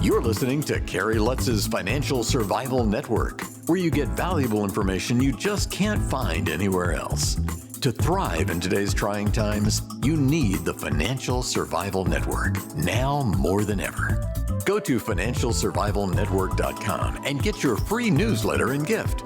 You're listening to Kerry Lutz's Financial Survival Network, where you get valuable information you just can't find anywhere else. To thrive in today's trying times, you need the Financial Survival Network, now more than ever. Go to financialsurvivalnetwork.com and get your free newsletter and gift.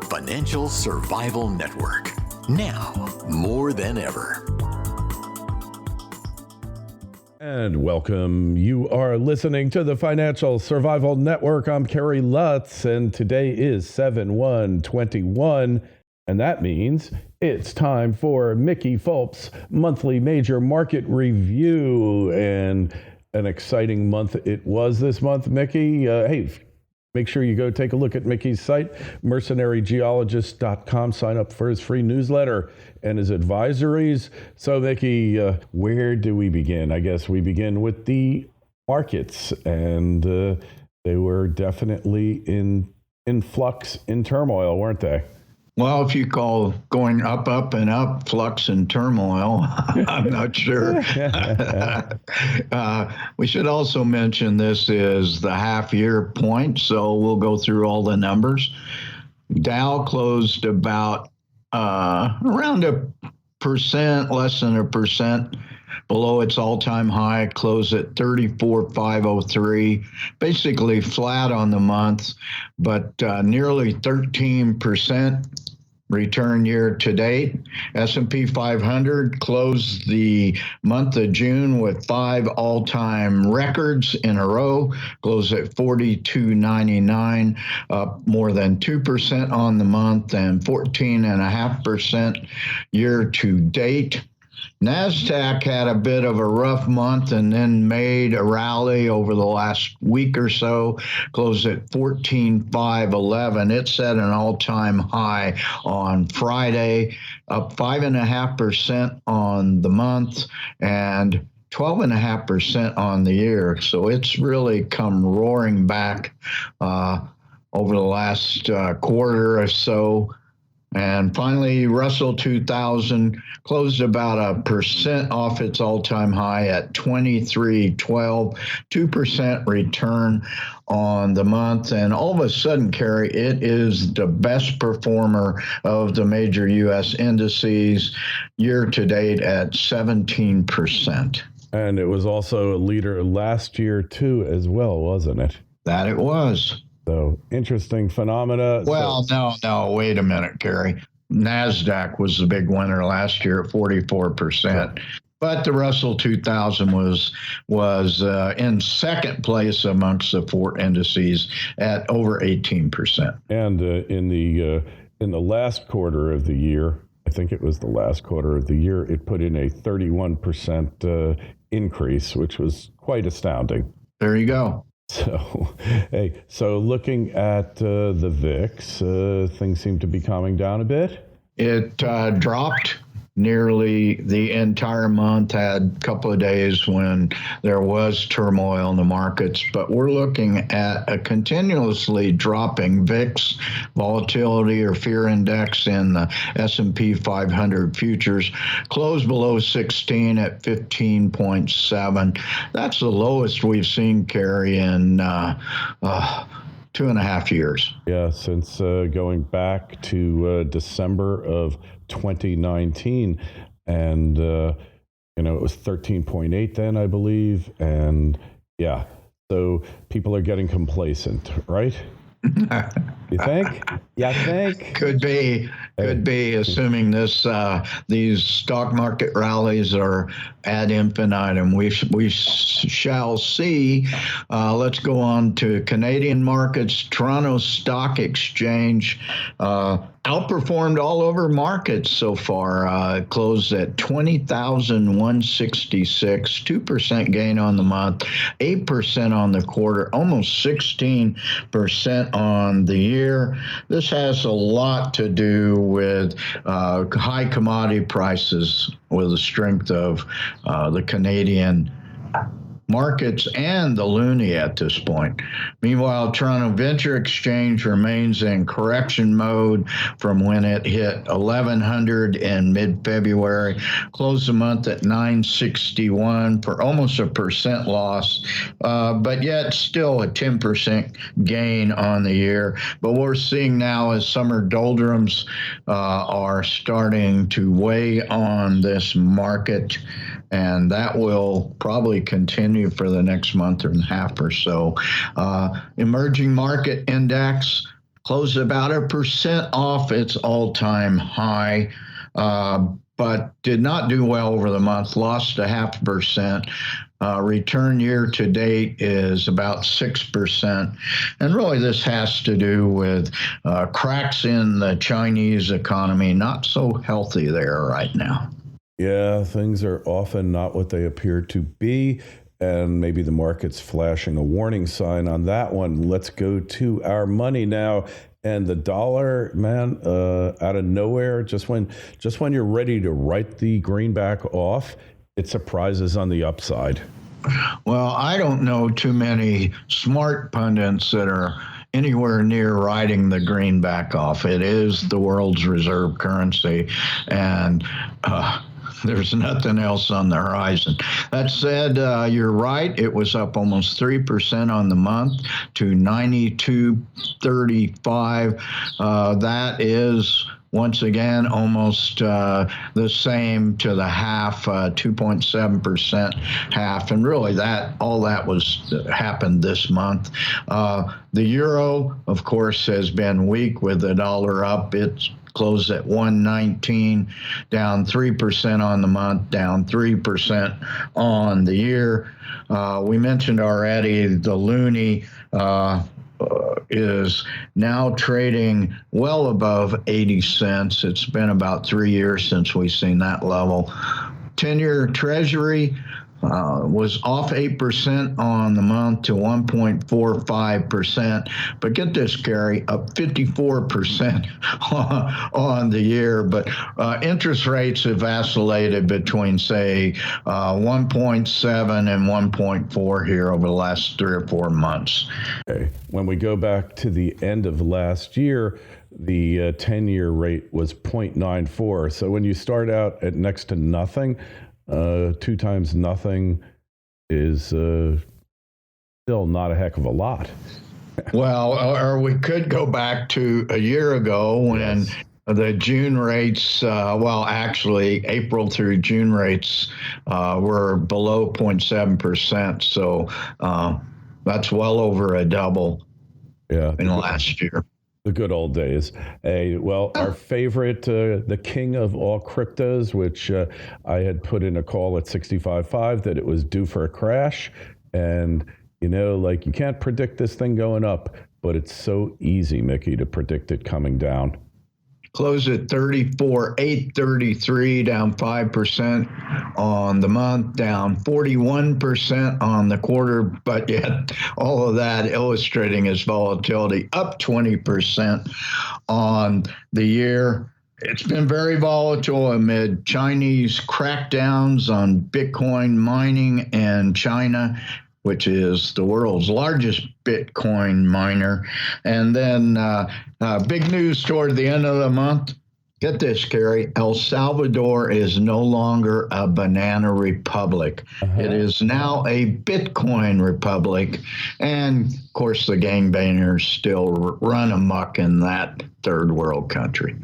Financial Survival Network, now more than ever. And welcome. You are listening to the Financial Survival Network. I'm Kerry Lutz, and today is 7/1/21, and that means it's time for Mickey Fulp's monthly major market review. And an exciting month it was this month, Mickey. Hey, make sure you go take a look at Mickey's site, mercenarygeologist.com. Sign up for his free newsletter and his advisories. So, Mickey, where do we begin? I guess we begin with the markets, and they were definitely in flux, in turmoil, weren't they? Well, if you call going up, and up, flux and turmoil, I'm not sure. We should also mention this is the half-year point, so we'll go through all the numbers. Dow closed about around 1%, less than 1%, below its all-time high, closed at 34,503, basically flat on the month, but nearly 13% return year to date. S&P 500 closed the month of June with 5 all-time records in a row, closed at 4299, up more than 2% on the month and 14.5% year to date. Nasdaq had a bit of a rough month and then made a rally over the last week or so, closed at 14,511. It set an all-time high on Friday, up 5.5% on the month and 12.5% on the year. So it's really come roaring back over the last quarter or so. And finally, Russell 2000 closed about 1% off its all-time high at 2312, 2% return on the month. And all of a sudden, Kerry, it is the best performer of the major U.S. indices year to date at 17%. And it was also a leader last year, too, as well, wasn't it? That it was. So, interesting phenomena. Well, no, wait a minute, Kerry. Nasdaq was the big winner last year at 44%. But the Russell 2000 was in second place amongst the 4 indices at over 18%. And in the last quarter of the year, I think it was the last quarter of the year, it put in a 31% increase, which was quite astounding. There you go. So, hey, so looking at the VIX, things seem to be calming down a bit. It dropped nearly the entire month, had a couple of days when there was turmoil in the markets, but we're looking at a continuously dropping VIX volatility or fear index in the S&P 500 futures, closed below 16 at 15.7. That's the lowest we've seen, Kerry, in 2.5 years. Yeah, since going back to December of 2019, and it was 13.8 then, I believe, and yeah, so people are getting complacent, right? You think? Yeah, I think. Could be, assuming these stock market rallies are ad infinitum. We shall see. Let's go on to Canadian markets. Toronto Stock Exchange outperformed all over markets so far. Closed at 20,166, 2% gain on the month, 8% on the quarter, almost 16% on the year. This has a lot to do with high commodity prices, with the strength of the Canadian markets and the loonie at this point. Meanwhile, Toronto Venture Exchange remains in correction mode from when it hit 1,100 in mid-February, closed the month at 961 for almost a percent loss, but yet still a 10% gain on the year. But what we're seeing now is summer doldrums are starting to weigh on this market, and that will probably continue for the next month and a half or so. Emerging market index closed about 1% off its all-time high, but did not do well over the month, lost 0.5%. Return year to date is about 6%. And really, this has to do with cracks in the Chinese economy, not so healthy there right now. Yeah, things are often not what they appear to be, and maybe the market's flashing a warning sign on that one. Let's go to our money now. And the dollar, man, out of nowhere, just when you're ready to write the greenback off, it surprises on the upside. Well, I don't know too many smart pundits that are anywhere near writing the greenback off. It is the world's reserve currency, and there's nothing else on the horizon. That said, you're right. It was up almost 3% on the month to 92.35. That is, once again, almost the same to the half, 2.7% half. And really, all that happened this month. The euro, of course, has been weak with the dollar up. It's closed at 119, down 3% on the month, down 3% on the year. We mentioned already the loonie is now trading well above 80 cents. It's been about 3 years since we've seen that level. 10-year Treasury was off 8% on the month to 1.45%. But get this, Kerry, up 54% on the year. But interest rates have vacillated between, say, 1.7 and 1.4 here over the last 3 or 4 months. Okay. When we go back to the end of last year, the 10-year rate was 0.94. So when you start out at next to nothing, 2 times nothing is still not a heck of a lot. Well, or we could go back to a year ago when the June rates, actually April through June rates were below 0.7%. So that's well over a double in the last year. The good old days. Hey, well, our favorite, the king of all cryptos, which I had put in a call at 65.5 that it was due for a crash. And, you can't predict this thing going up, but it's so easy, Mickey, to predict it coming down. Closed at 34,833, down 5% on the month, down 41% on the quarter, but yet all of that illustrating its volatility, up 20% on the year. It's been very volatile amid Chinese crackdowns on Bitcoin mining and China, which is the world's largest Bitcoin miner. And then big news toward the end of the month. Get this, Kerry. El Salvador is no longer a banana republic. It is now a Bitcoin republic. And, of course, the gangbangers still run amok in that third world country.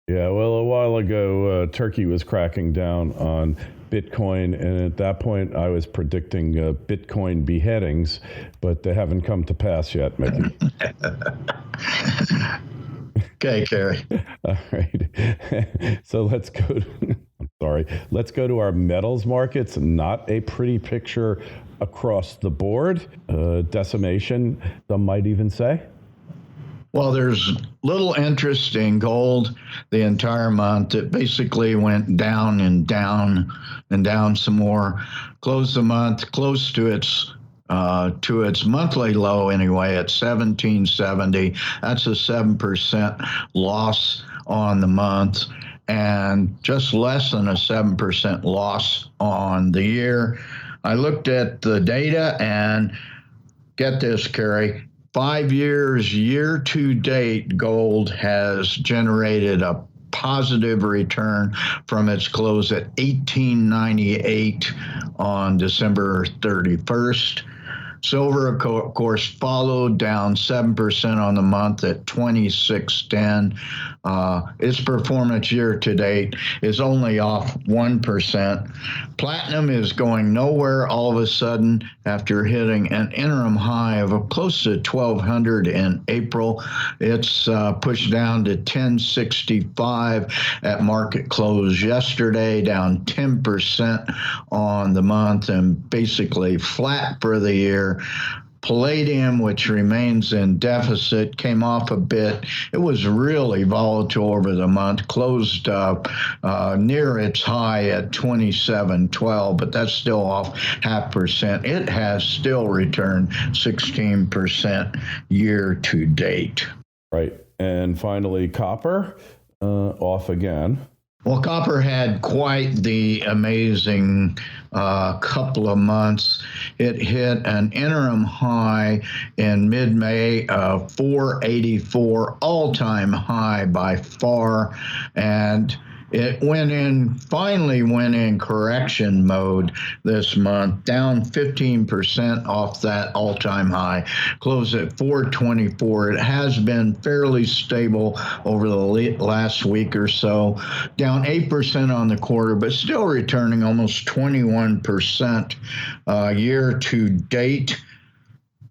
Yeah, well, a while ago, Turkey was cracking down on Bitcoin, and at that point, I was predicting Bitcoin beheadings, but they haven't come to pass yet, Mickey. Okay, Kerry. All right. So let's go to our metals markets. Not a pretty picture across the board. Decimation, some might even say. Well, there's little interest in gold the entire month. It basically went down and down and down some more. Closed the month close to its monthly low anyway at 1770. That's a 7% loss on the month, and just less than a 7% loss on the year. I looked at the data and get this, Kerry, 5 years, year to date, gold has generated a positive return from its close at 1898 on December 31st. Silver, of course, followed down 7% on the month at 26.10. Its performance year to date is only off 1%. Platinum is going nowhere all of a sudden after hitting an interim high of close to 1,200 in April. It's pushed down to 1065 at market close yesterday, down 10% on the month and basically flat for the year. Palladium, which remains in deficit, came off a bit. It was really volatile over the month, closed up near its high at 27.12, but that's still off 0.5%. It has still returned 16% year to date. Right. And finally, copper, off again. Well, copper had quite the amazing couple of months. It hit an interim high in mid-May of 484, all-time high by far, and it finally went in correction mode this month, down 15% off that all-time high, closed at 424. It has been fairly stable over the last week or so, down 8% on the quarter, but still returning almost 21% year to date.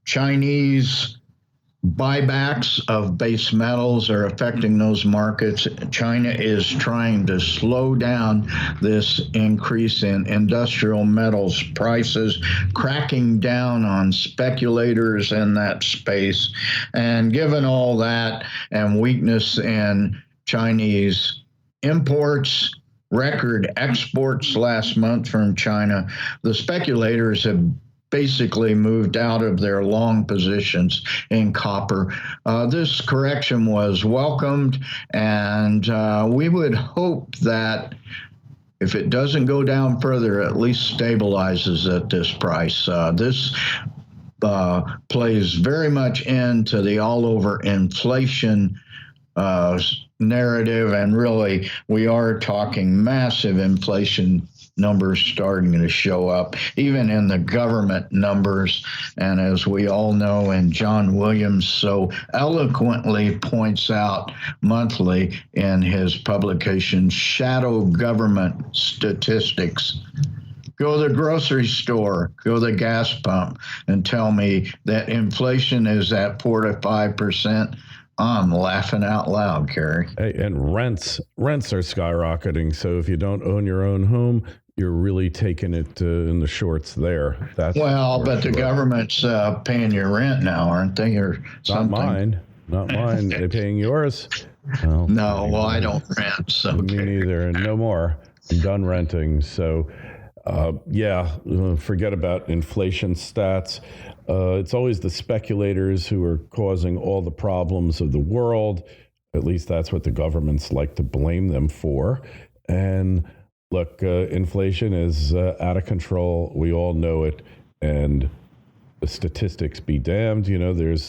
Chinese buybacks of base metals are affecting those markets. China is trying to slow down this increase in industrial metals prices, cracking down on speculators in that space. And given all that and weakness in Chinese imports, record exports last month from China, the speculators have basically moved out of their long positions in copper. This correction was welcomed, and we would hope that if it doesn't go down further, at least stabilizes at this price. This plays very much into the all-over inflation narrative, and really we are talking massive inflation numbers starting to show up, even in the government numbers. And as we all know, and John Williams so eloquently points out monthly in his publication, Shadow Government Statistics. Go to the grocery store, go to the gas pump, and tell me that inflation is at 4 to 5%. I'm laughing out loud, Kerry. Hey, and rents are skyrocketing. So if you don't own your own home, you're really taking it in the shorts there. That's but the government's paying your rent now, aren't they, or something? Not mine. They're paying yours. Well, no, I don't rent. So me neither, and no more. I'm done renting. So, forget about inflation stats. It's always the speculators who are causing all the problems of the world. At least that's what the governments like to blame them for. And look, inflation is out of control. We all know it. And the statistics be damned. You know, there's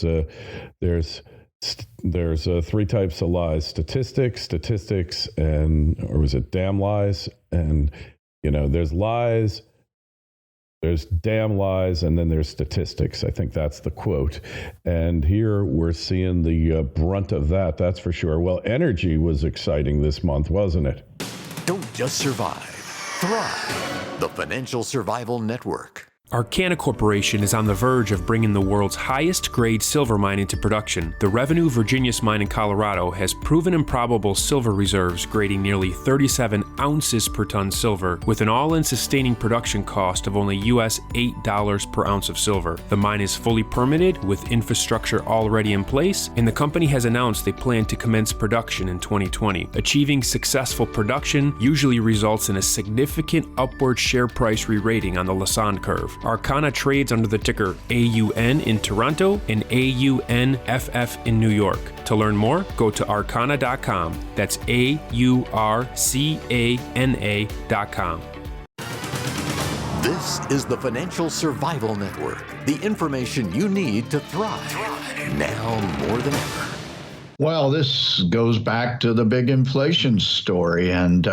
three types of lies: statistics, or was it damn lies? And, you know, there's lies, there's damn lies, and then there's statistics. I think that's the quote. And here we're seeing the brunt of that, that's for sure. Well, energy was exciting this month, wasn't it? Don't just survive, thrive. The Financial Survival Network. Arcana Corporation is on the verge of bringing the world's highest grade silver mine into production. The Revenue Virginius mine in Colorado has proven improbable silver reserves grading nearly 37 ounces per ton silver, with an all-in sustaining production cost of only US $8 per ounce of silver. The mine is fully permitted with infrastructure already in place, and the company has announced they plan to commence production in 2020. Achieving successful production usually results in a significant upward share price re-rating on the Lassonde curve. Arcana trades under the ticker AUN in Toronto and AUNFF in New York. To learn more, go to arcana.com. That's AURCANA.com. This is the Financial Survival Network, the information you need to thrive now more than ever. Well, this goes back to the big inflation story, and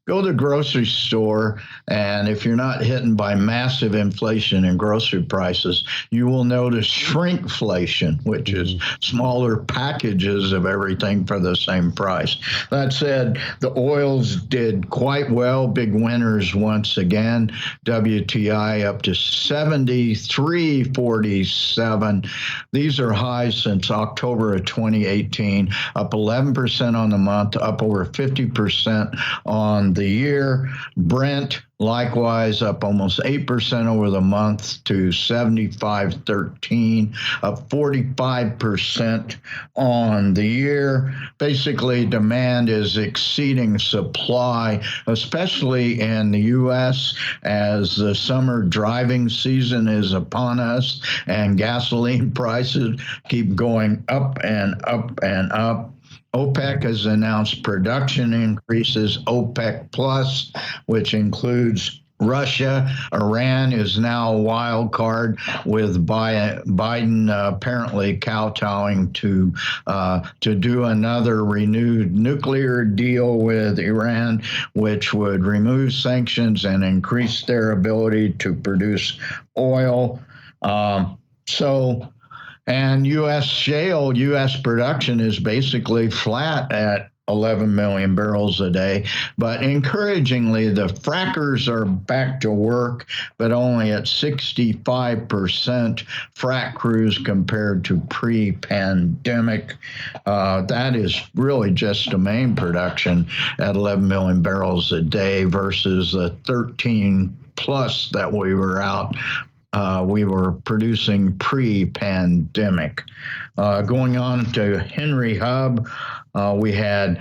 go to the grocery store, and if you're not hit by massive inflation in grocery prices, you will notice shrinkflation, which is smaller packages of everything for the same price. That said, the oils did quite well, big winners once again. WTI up to 73.47. These are highs since October of 2018, up 11% on the month, up over 50% on the year. Brent, likewise, up almost 8% over the month to 75.13, up 45% on the year. Basically, demand is exceeding supply, especially in the U.S. as the summer driving season is upon us and gasoline prices keep going up and up and up. OPEC has announced production increases. OPEC Plus, which includes Russia. Iran is now a wild card, with Biden apparently kowtowing to do another renewed nuclear deal with Iran, which would remove sanctions and increase their ability to produce oil. And U.S. shale, U.S. production is basically flat at 11 million barrels a day. But encouragingly, the frackers are back to work, but only at 65% frack crews compared to pre-pandemic. That is really just the main production at 11 million barrels a day versus the 13 plus that we were producing pre-pandemic. Going on to Henry Hub, we had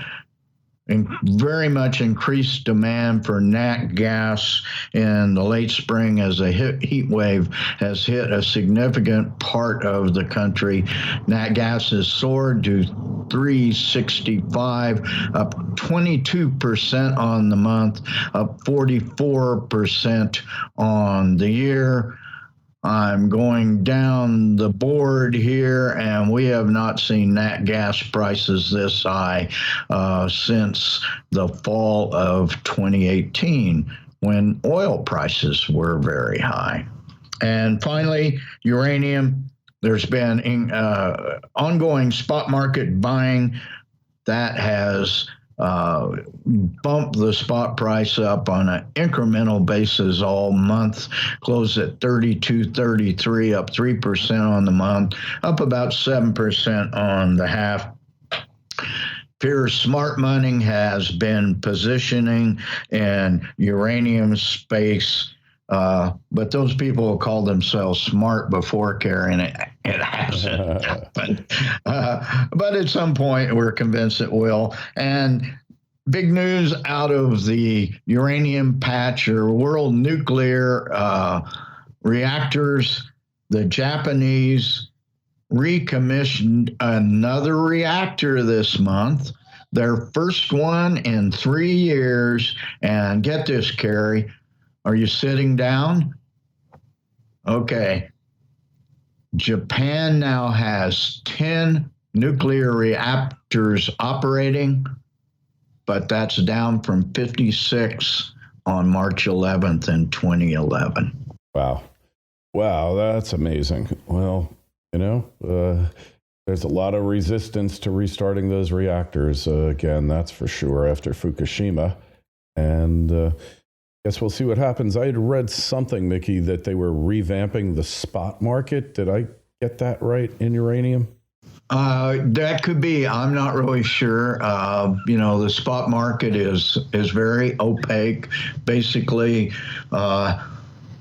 very much increased demand for nat gas in the late spring as a heat wave has hit a significant part of the country. Nat gas has soared to $3.65, up 22% on the month, up 44% on the year. I'm going down the board here, and we have not seen nat gas prices this high since the fall of 2018, when oil prices were very high. And finally, uranium. There's been ongoing spot market buying that has bumped the spot price up on an incremental basis all month, closed at 32.33, up 3% on the month, up about 7% on the half. Fear smart money has been positioning in uranium space, but those people will call themselves smart before, Kerry, and it hasn't happened. But at some point, we're convinced it will. And big news out of the uranium patch or world nuclear reactors. The Japanese recommissioned another reactor this month, their first one in 3 years. And get this, Kerry, are you sitting down? Okay. Japan now has 10 nuclear reactors operating, but that's down from 56 on March 11th in 2011. Wow, that's amazing. Well, there's a lot of resistance to restarting those reactors again, that's for sure, after Fukushima. And guess we'll see what happens. I had read something, Mickey, that they were revamping the spot market. Did I get that right in uranium? That could be. I'm not really sure. The spot market is very opaque. Basically,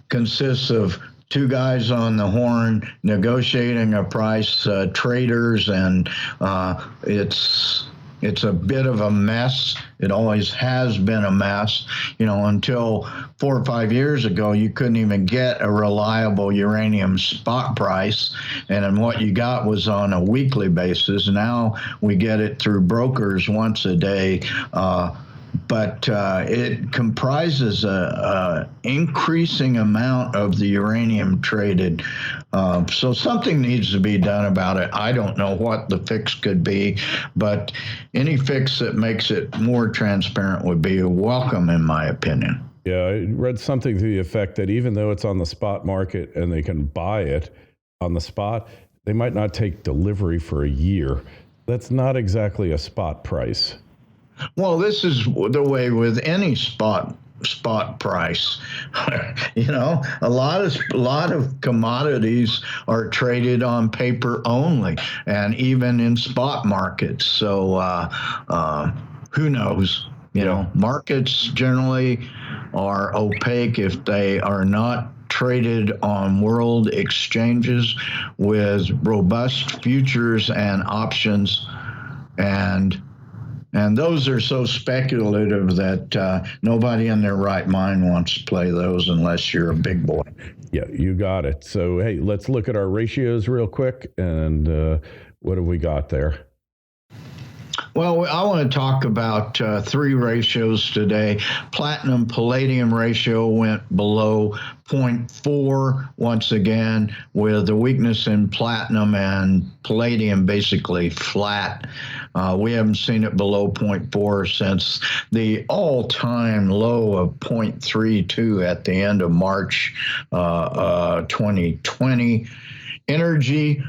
consists of two guys on the horn negotiating a price, traders, and it's a bit of a mess. It always has been a mess. Until 4 or 5 years ago, you couldn't even get a reliable uranium spot price. And then what you got was on a weekly basis. Now we get it through brokers once a day. But but it comprises a increasing amount of the uranium traded. So something needs to be done about it. I don't know what the fix could be, but any fix that makes it more transparent would be welcome, in my opinion. Yeah, I read something to the effect that even though it's on the spot market and they can buy it on the spot, they might not take delivery for a year. That's not exactly a spot price. Well, this is the way with any spot price. You know, a lot of commodities are traded on paper only, and even in spot markets. So who knows? You know, markets generally are opaque if they are not traded on world exchanges with robust futures and options, and those are so speculative that nobody in their right mind wants to play those unless you're a big boy. Yeah, you got it. So, hey, let's look at our ratios real quick, and what have we got there? Well, I want to talk about three ratios today. Platinum palladium ratio went below 0.4 once again, with the weakness in platinum and palladium basically flat. We haven't seen it below 0.4 since the all-time low of 0.32 at the end of March 2020. Energy,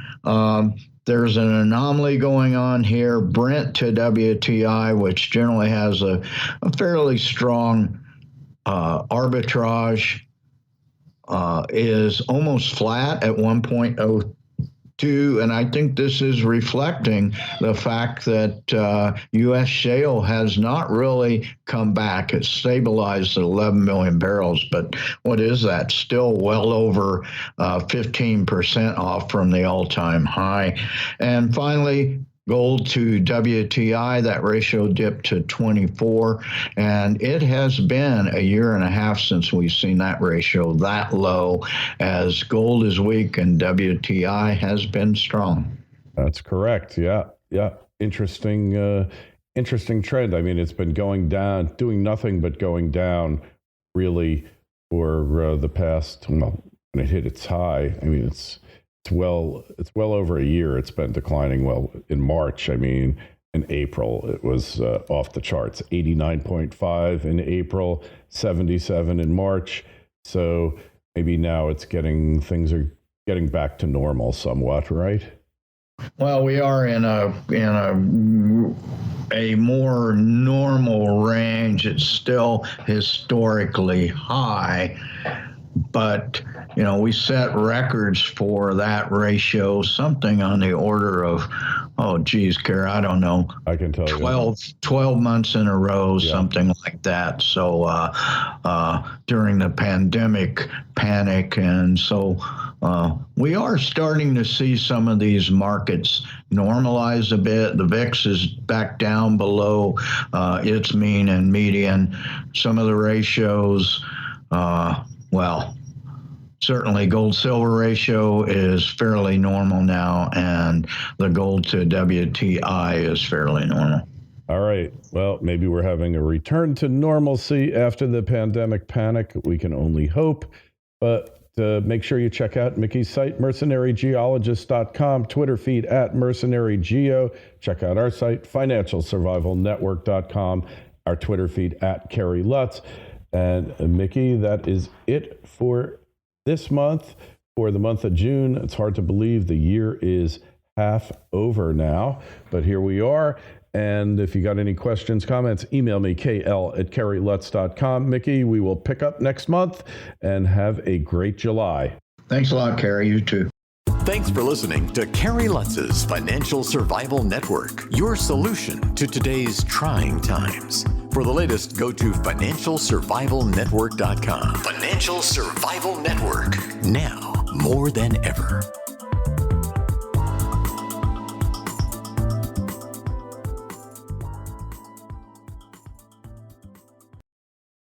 there's an anomaly going on here. Brent to WTI, which generally has a fairly strong arbitrage, is almost flat at 1.02. And I think this is reflecting the fact that U.S. shale has not really come back. It's stabilized at 11 million barrels, but what is that? Still well over 15% off from the all-time high. And finally, gold to WTI, that ratio dipped to 24, and it has been a year and a half since we've seen that ratio that low, as gold is weak and WTI has been strong. That's correct. Yeah. Interesting trend. I mean, it's been going down, doing nothing but going down, really, for the past, well, when it hit its high. I mean, it's well over a year it's been declining. Well, in March, I mean, in April, it was off the charts, 89.5 in April, 77 in March. So maybe now things are getting back to normal somewhat, right? Well, we are in a more normal range. It's still historically high, but we set records for that ratio, something on the order of, Kerry, I don't know. I can tell 12 months in a row, something like that. So during the pandemic panic. And so we are starting to see some of these markets normalize a bit. The VIX is back down below its mean and median. Some of the ratios, certainly gold-silver ratio is fairly normal now, and the gold to WTI is fairly normal. All right. Well, maybe we're having a return to normalcy after the pandemic panic. We can only hope. But make sure you check out Mickey's site, mercenarygeologist.com, Twitter feed @mercenarygeo. Check out our site, financialsurvivalnetwork.com, our Twitter feed @Kerry Lutz. And Mickey, that is it for this month. For the month of June, it's hard to believe the year is half over now, but here we are. And if you got any questions, comments, email me, kl@kerrylutz.com. Mickey, we will pick up next month, and have a great July. Thanks a lot, Kerry. You too. Thanks for listening to Kerry Lutz's Financial Survival Network, your solution to today's trying times. For the latest, go to financialsurvivalnetwork.com. Financial Survival Network, now more than ever.